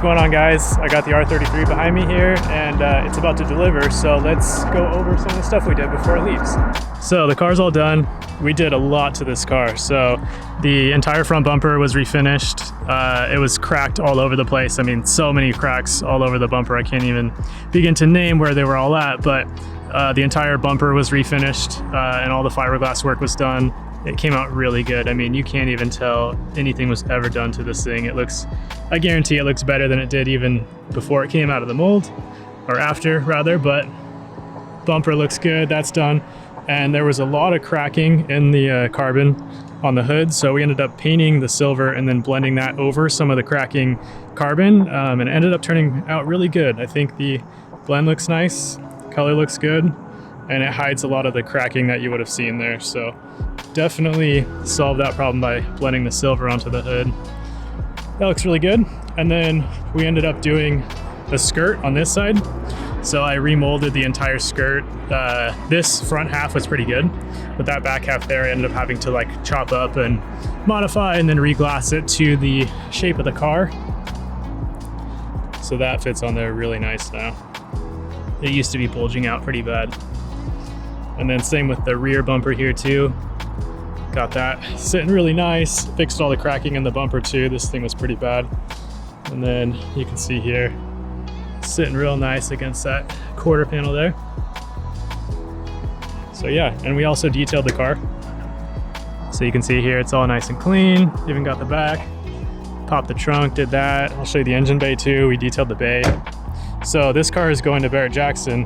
going on, guys? I got the R33 behind me here, and it's about to deliver, so let's go over some of the stuff we did before it leaves. So the car's all done. We did a lot to this car. So the entire front bumper was refinished. It was cracked all over the place. I mean, so many cracks all over the bumper. I can't even begin to name where they were all at, but the entire bumper was refinished, and all the fiberglass work was done. It came out really good. I mean, you can't even tell anything was ever done to this thing. It looks, I guarantee it looks better than it did even before it came out of the mold, or after rather, but bumper looks good, that's done. And there was a lot of cracking in the carbon on the hood, so we ended up painting the silver and then blending that over some of the cracking carbon, and it ended up turning out really good. I think the blend looks nice, color looks good, and it hides a lot of the cracking that you would have seen there. So definitely solved that problem by blending the silver onto the hood. That looks really good. And then we ended up doing the skirt on this side. So I remolded the entire skirt. This front half was pretty good, but that back half there I ended up having to like chop up and modify and then reglass it to the shape of the car. So that fits on there really nice now. It used to be bulging out pretty bad. And then same with the rear bumper here too. Got that sitting really nice. Fixed all the cracking in the bumper too. This thing was pretty bad. And then you can see here, sitting real nice against that quarter panel there. So yeah, and we also detailed the car. So you can see here, it's all nice and clean. Even got the back, popped the trunk, did that. I'll show you the engine bay too. We detailed the bay. So this car is going to Barrett-Jackson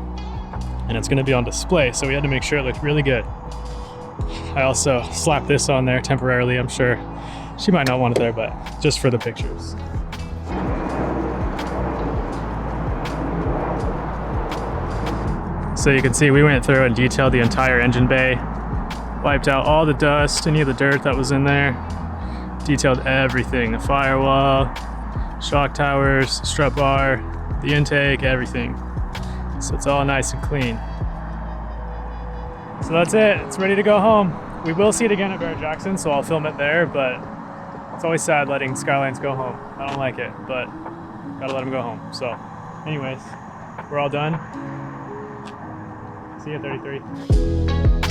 and it's gonna be on display. So we had to make sure it looked really good. I also slapped this on there temporarily. I'm sure she might not want it there, but just for the pictures. So you can see we went through and detailed the entire engine bay, wiped out all the dust, any of the dirt that was in there, detailed everything, the firewall, shock towers, strut bar, the intake, everything. So it's all nice and clean. So that's it, it's ready to go home. We will see it again at Barrett-Jackson, so I'll film it there, but it's always sad letting Skylines go home. I don't like it, but gotta let them go home. So anyways, we're all done. See you at 33.